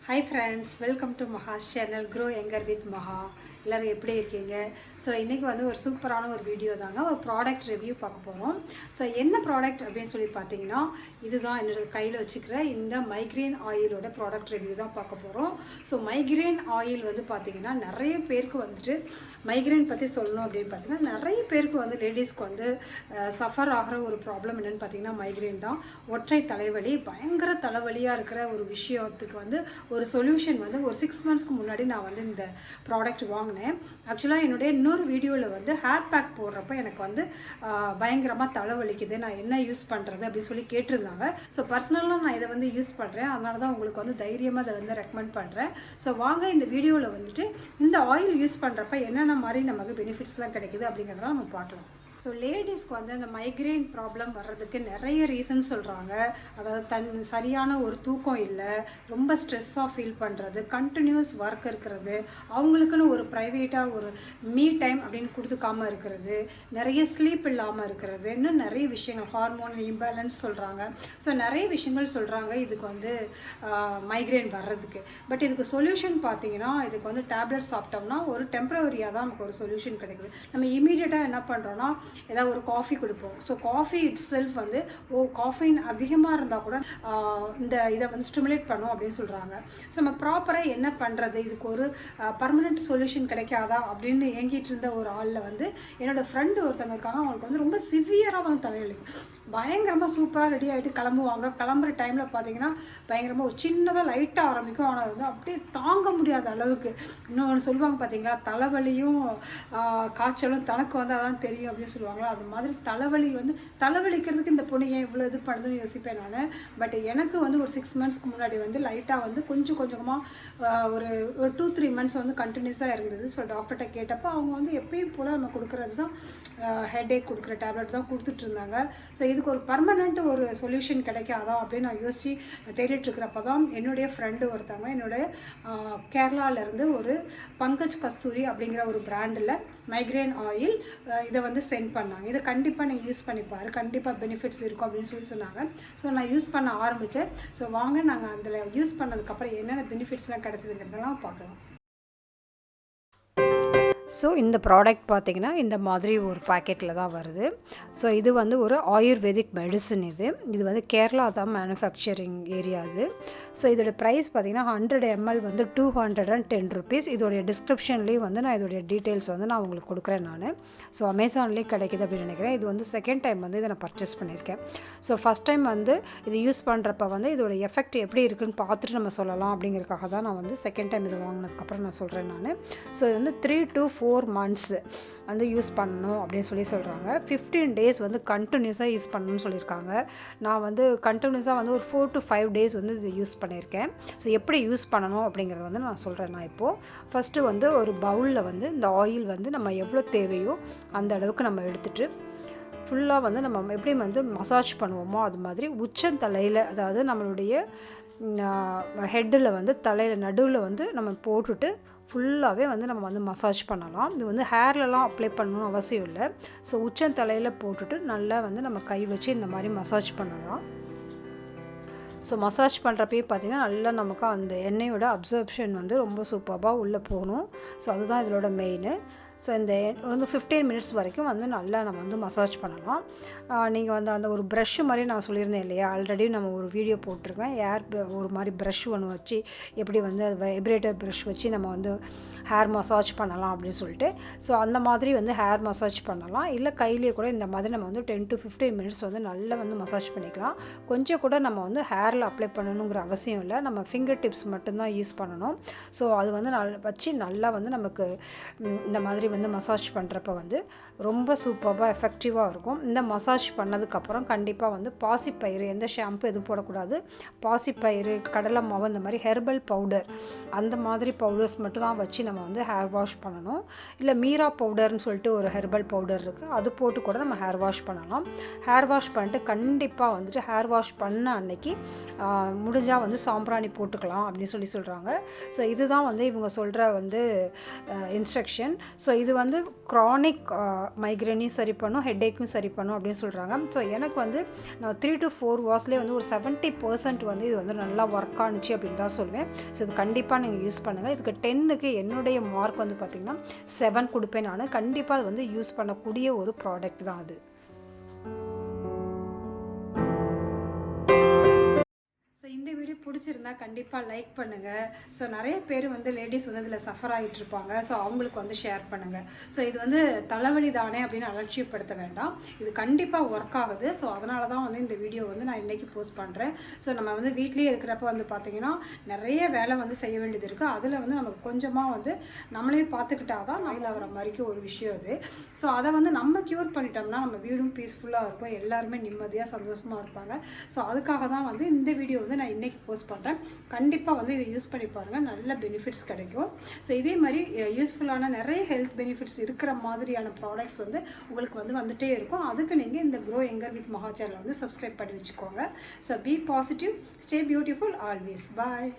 Hi friends, welcome to Maha's channel Grow Younger with Maha. எல்லாரும் எப்படி இருக்கீங்க? So இன்றைக்கி வந்து ஒரு சூப்பரான ஒரு வீடியோ தாங்க, ஒரு ப்ராடக்ட் ரிவ்யூ பார்க்க போகிறோம். ஸோ என்ன ப்ராடக்ட் அப்படின்னு சொல்லி பார்த்தீங்கன்னா, இதுதான் என்னோட கையில் வச்சுக்கிற இந்த மைக்ரேன் ஆயிலோட ப்ராடக்ட் ரிவ்யூ தான் பார்க்க போகிறோம். ஸோ மைக்ரேன் ஆயில் வந்து பார்த்திங்கன்னா நிறைய பேருக்கு வந்துட்டு மைக்ரேன் பற்றி சொல்லணும் அப்படின்னு பார்த்தீங்கன்னா, நிறைய பேருக்கு வந்து லேடிஸ்க்கு வந்து சஃபர் ஆகிற ஒரு ப்ராப்ளம் என்னென்னு பார்த்தீங்கன்னா மைக்ரேன் தான். ஒற்றை தலைவலி, பயங்கர தலைவலியாக இருக்கிற ஒரு விஷயத்துக்கு வந்து ஒரு சொல்யூஷன் வந்து ஒரு 6 monthsக்கு முன்னாடி நான் வந்து இந்த ப்ராடக்ட் வாங்கினேன். ஆக்சுவலாக என்னுடைய இன்னொரு வீடியோவில் வந்து ஹேர் பேக் போடுறப்ப எனக்கு வந்து பயங்கரமாக தலைவலிக்குது, நான் என்ன யூஸ் பண்ணுறது அப்படின்னு சொல்லி கேட்டிருந்தாங்க. ஸோ பர்சனலாக நான் இதை வந்து யூஸ் பண்ணுறேன், அதனால தான் உங்களுக்கு வந்து தைரியமாக அதை வந்து ரெக்கமெண்ட் பண்ணுறேன். ஸோ வாங்க இந்த வீடியோவில் வந்துட்டு இந்த ஆயில் யூஸ் பண்ணுறப்ப என்னென்ன மாதிரி நமக்கு பெனிஃபிட்ஸ்லாம் கிடைக்குது அப்படிங்கிறதெல்லாம் நம்ம பார்க்கலாம். ஸோ லேடிஸ்க்கு வந்து அந்த மைக்ரேன் ப்ராப்ளம் வர்றதுக்கு நிறைய ரீசன்ஸ் சொல்கிறாங்க. அதாவது சரியான ஒரு தூக்கம் இல்லை, ரொம்ப ஸ்ட்ரெஸ்ஸாக ஃபீல் பண்ணுறது, கண்டினியூஸ் ஒர்க் இருக்கிறது, அவங்களுக்குன்னு ஒரு ப்ரைவேட்டாக ஒரு மீ டைம் அப்படின்னு கொடுத்துக்காமல் இருக்கிறது, நிறைய ஸ்லீப் இல்லாமல் இருக்கிறது, இன்னும் நிறைய விஷயங்கள், ஹார்மோன் இம்பேலன்ஸ் சொல்கிறாங்க. ஸோ நிறைய விஷயங்கள் சொல்கிறாங்க இதுக்கு வந்து மைக்ரேன் வர்றதுக்கு. பட் இதுக்கு சொல்யூஷன் பார்த்தீங்கன்னா, இதுக்கு வந்து டேப்லெட் சாப்பிட்டோம்னா ஒரு டெம்பரவரியாக தான் நமக்கு ஒரு சொல்யூஷன் கிடைக்குது. நம்ம இமீடியட்டாக என்ன பண்ணுறோன்னா ஏதாவது ஒரு காஃபி கொடுப்போம். ஸோ காஃபி இட் செல்ஃப் வந்து காஃபின் அதிகமாக இருந்தால் கூட இதை வந்து ஸ்டிமுலேட் பண்ணும் அப்படின்னு சொல்கிறாங்க. ஸோ நம்ம ப்ராப்பராக என்ன பண்ணுறது, இதுக்கு ஒரு பர்மனெண்ட் சொல்யூஷன் கிடைக்காதா அப்படின்னு ஏங்கிட்டு இருந்த ஒரு ஆளில் வந்து என்னோடய ஃப்ரெண்டு ஒருத்தவங்க இருக்காங்க. அவங்களுக்கு வந்து ரொம்ப சிவியராக வந்து தலைவலிக்கும், பயங்கரமாக சூப்பராக ரெடி ஆகிட்டு கிளம்புவாங்க. கிளம்புற டைமில் பார்த்தீங்கன்னா பயங்கரமாக ஒரு சின்னதாக லைட்டாக ஆரம்பிக்கும், ஆனால் வந்து அப்படியே தாங்க முடியாத அளவுக்கு. இன்னொன்று சொல்லுவாங்க பார்த்தீங்களா, தலைவலியும் காய்ச்சலும் தனக்கு வந்து அதான் தெரியும் அப்படின்னு சொல்லுவாங்களா, அது மாதிரி தலைவலி வந்து தலைவலிக்கிறதுக்கு இந்த பொண்ணு ஏன் இவ்வளோ இது பண்ணுதுன்னு யோசிப்பேன் நான். பட் எனக்கு வந்து ஒரு 6 monthsக்கு முன்னாடி வந்து லைட்டாக வந்து கொஞ்சமாக ஒரு 2-3 months வந்து கண்டினியூஸாக இருந்தது. ஸோ டாக்டர்கிட்ட கேட்டப்போ அவங்க வந்து எப்பயும் போல் நம்ம கொடுக்குறது தான் ஹெட்ஏக் கொடுக்குற டேப்லெட் தான் கொடுத்துட்டு இருந்தாங்க. ஸோ இதுக்கு ஒரு பர்மனெண்ட் ஒரு சொல்யூஷன் கிடைக்காதா அப்படின்னு நான் யோசித்து தேடிட்டு இருக்கிறப்ப தான் என்னுடைய ஃப்ரெண்டு ஒருத்தவங்க என்னுடைய கேரளாவிலேருந்து ஒரு பங்கஜ் கஸ்தூரி அப்படிங்கிற ஒரு பிராண்டில் மைக்ரேன் ஆயில் இதை வந்து சென்ட் பண்ணாங்க. இதை கண்டிப்பாக நீங்கள் யூஸ் பண்ணிப்பாரு, கண்டிப்பாக பெனிஃபிட்ஸ் இருக்கும் அப்படின்னு சொல்லி சொன்னாங்க. ஸோ நான் யூஸ் பண்ண ஆரம்பித்தேன். ஸோ வாங்க நாங்கள் அதில் யூஸ் பண்ணதுக்கப்புறம் என்னென்ன பெனிஃபிட்ஸ்லாம் கிடச்சிதுங்கிறதெல்லாம் பார்க்கலாம். ஸோ இந்த ப்ராடக்ட் பார்த்திங்கன்னா இந்த மாதிரி ஒரு பேக்கெட்டில் தான் வருது. ஸோ இது வந்து ஒரு ஆயுர்வேதிக் மெடிசன். இது வந்து கேரளா தான் மேனுஃபேக்சரிங் ஏரியா இது. ஸோ இதோட ப்ரைஸ் பார்த்திங்கன்னா 100 ml வந்து 210 rupees. இதோடைய டிஸ்கிரிப்ஷன்லேயும் வந்து நான் இதோடைய டீட்டெயில்ஸ் வந்து நான் உங்களுக்கு கொடுக்குறேன் நான். ஸோ அமேசான்லேயே கிடைக்கிது அப்படின்னு நினைக்கிறேன். இது வந்து செகண்ட் டைம் வந்து இதை நான் பர்ச்சேஸ் பண்ணியிருக்கேன். ஸோ ஃபஸ்ட் டைம் வந்து இது யூஸ் பண்ணுறப்ப வந்து இதோட எஃபெக்ட் எப்படி இருக்குன்னு பார்த்துட்டு நம்ம சொல்லலாம் அப்படிங்கிறதுக்காக தான் நான் வந்து செகண்ட் டைம் இதை வாங்கினதுக்கப்புறம் நான் சொல்கிறேன் நான். ஸோ இது வந்து 3 to 4 months வந்து யூஸ் பண்ணணும் அப்படின்னு சொல்லி சொல்கிறாங்க. 15 days வந்து கண்டினியூஸாக யூஸ் பண்ணணும்னு சொல்லியிருக்காங்க. நான் வந்து கண்டினியூஸாக வந்து ஒரு 4 to 5 days வந்து இது யூஸ் பண்ணியிருக்கேன். ஸோ எப்படி யூஸ் பண்ணணும் அப்படிங்கிறத வந்து நான் சொல்கிறேன். நான் இப்போது ஃபஸ்ட்டு வந்து ஒரு பவுலில் வந்து இந்த ஆயில் வந்து நம்ம எவ்வளோ தேவையோ அந்த அளவுக்கு நம்ம எடுத்துகிட்டு ஃபுல்லாக வந்து நம்ம எப்படி வந்து மசாஜ் பண்ணுவோமோ அது மாதிரி உச்சந்தலையில், அதாவது நம்மளுடைய ஹெட்டில் வந்து தலையில் நடுவில் வந்து நம்ம போட்டுட்டு ஃபுல்லாகவே வந்து நம்ம வந்து மசாஜ் பண்ணலாம். இது வந்து ஹேர்லலாம் அப்ளை பண்ணணும்னு அவசியம் இல்லை. ஸோ உச்சந்தலையில் போட்டுட்டு நல்லா வந்து நம்ம கை வச்சு இந்த மாதிரி மசாஜ் பண்ணலாம். ஸோ மசாஜ் பண்ணுறப்பயே பார்த்திங்கன்னா நல்லா நமக்கு அந்த எண்ணெயோட அப்சர்ப்ஷன் வந்து ரொம்ப சூப்பராக உள்ளே போகணும். ஸோ அதுதான் இதோட மெயின். ஸோ இந்த வந்து 15 minutes வரைக்கும் வந்து நல்லா நம்ம வந்து மசாஜ் பண்ணலாம். நீங்கள் வந்து அந்த ஒரு ப்ரஷ் மாதிரி நான் சொல்லியிருந்தேன் இல்லையா, ஆல்ரெடி நம்ம ஒரு வீடியோ போட்டிருக்கேன். ஒரு மாதிரி ப்ரஷ் ஒன்று வச்சு எப்படி வந்து வைப்ரேட்டர் ப்ரஷ் வச்சு நம்ம வந்து ஹேர் மசாஜ் பண்ணலாம் அப்படின்னு சொல்லிட்டு. ஸோ அந்த மாதிரி வந்து ஹேர் மசாஜ் பண்ணலாம். இல்லை கையிலேயே கூட இந்த மாதிரி நம்ம வந்து 10 to 15 minutes வந்து நல்லா வந்து மசாஜ் பண்ணிக்கலாம். கொஞ்சம் கூட நம்ம வந்து ஹேரில் அப்ளை பண்ணணுங்கிற அவசியம் இல்லை, நம்ம ஃபிங்கர் டிப்ஸ் மட்டும்தான் யூஸ் பண்ணணும். ஸோ அது வந்து வச்சு நல்லா வந்து நமக்கு இந்த மாதிரி வந்து மசாஜ் பண்ணுறப்ப வந்து ரொம்ப சூப்பராக எஃபெக்டிவாக இருக்கும். இந்த மசாஜ் பண்ணதுக்கப்புறம் கண்டிப்பாக வந்து பாசிப்பயிறு, எந்த ஷாம்பு எதுவும் போடக்கூடாது. பாசிப்பயிறு, கடலை மாவு, இந்த மாதிரி ஹெர்பல் பவுடர், அந்த மாதிரி பவுடர்ஸ் மட்டும் தான் வச்சு நம்ம வந்து ஹேர் வாஷ் பண்ணணும். இல்லை மீரா பவுடர்னு சொல்லிட்டு ஒரு ஹெர்பல் பவுடர் இருக்குது, அது போட்டு கூட நம்ம ஹேர் வாஷ் பண்ணலாம். ஹேர் வாஷ் பண்ணிட்டு கண்டிப்பாக வந்துட்டு ஹேர் வாஷ் பண்ண அன்னைக்கு முடிஞ்சால் வந்து சாம்பிராணி போட்டுக்கலாம் அப்படின்னு சொல்கிறாங்க. ஸோ இதுதான் வந்து இவங்க சொல்கிற வந்து இன்ஸ்ட்ரக்ஷன். ஸோ இது வந்து க்ரானிக் மைக்ரேனையும் சரி பண்ணும், ஹெட்டேக்கும் சரி பண்ணும் அப்படின்னு சொல்கிறாங்க. ஸோ எனக்கு வந்து நான் 3 to 4 வார்ஸ்லேயே வந்து ஒரு 70% வந்து இது வந்து நல்லா ஒர்க் ஆணுச்சு அப்படின்னு தான் சொல்லுவேன். ஸோ இது கண்டிப்பாக நீங்கள் யூஸ் பண்ணுங்கள். இதுக்கு 10க்கு என்னுடைய மார்க் வந்து பார்த்திங்கன்னா 7 கொடுப்பேன் நான். கண்டிப்பாக அது வந்து யூஸ் பண்ணக்கூடிய ஒரு ப்ராடக்ட் தான் அது. ஸோ இந்த வீடியோ பிடிச்சிருந்தா கண்டிப்பாக லைக் பண்ணுங்கள். ஸோ நிறைய பேர் வந்து லேடிஸ் வந்து இதில் சஃபர் ஆகிட்டுருப்பாங்க. ஸோ அவங்களுக்கு வந்து ஷேர் பண்ணுங்கள். ஸோ இது வந்து தலைவலி தானே அப்படின்னு அலட்சியப்படுத்த வேண்டாம். இது கண்டிப்பாக ஒர்க் ஆகுது. ஸோ அதனால தான் வந்து இந்த வீடியோ வந்து நான் இன்றைக்கி போஸ்ட் பண்ணுறேன். ஸோ நம்ம வந்து வீட்லேயே இருக்கிறப்ப வந்து பார்த்திங்கன்னா நிறைய வேலை வந்து செய்ய வேண்டியது இருக்குது. அதில் வந்து நமக்கு கொஞ்சமாக வந்து நம்மளே பார்த்துக்கிட்டா தான் நைல் ஆகிற மாதிரிக்கு ஒரு விஷயம் அது. ஸோ அதை வந்து நம்ம க்யூர் பண்ணிட்டோம்னா நம்ம வீடும் பீஸ்ஃபுல்லாக இருக்கும், எல்லாருமே நிம்மதியாக சந்தோஷமாக இருப்பாங்க. ஸோ அதுக்காக தான் வந்து இந்த வீடியோ வந்து நான் இன்றைக்கி போஸ்ட் பண்ணுறேன். கண்டிப்பாக வந்து இதை யூஸ் பண்ணி பாருங்கள், நல்ல பெனிஃபிட்ஸ் கிடைக்கும். ஸோ இதே மாதிரி யூஸ்ஃபுல்லான நிறைய ஹெல்த் பெனிஃபிட்ஸ் இருக்கிற மாதிரியான ப்ராடக்ட்ஸ் வந்து உங்களுக்கு வந்து வந்துகிட்டே இருக்கும். அதுக்கு நீங்கள் இந்த க்ரோ எங்கர் வித் மஹா சேனலை வந்து சப்ஸ்கிரைப் பண்ணி வச்சுக்கோங்க. So be positive, stay beautiful always. Bye.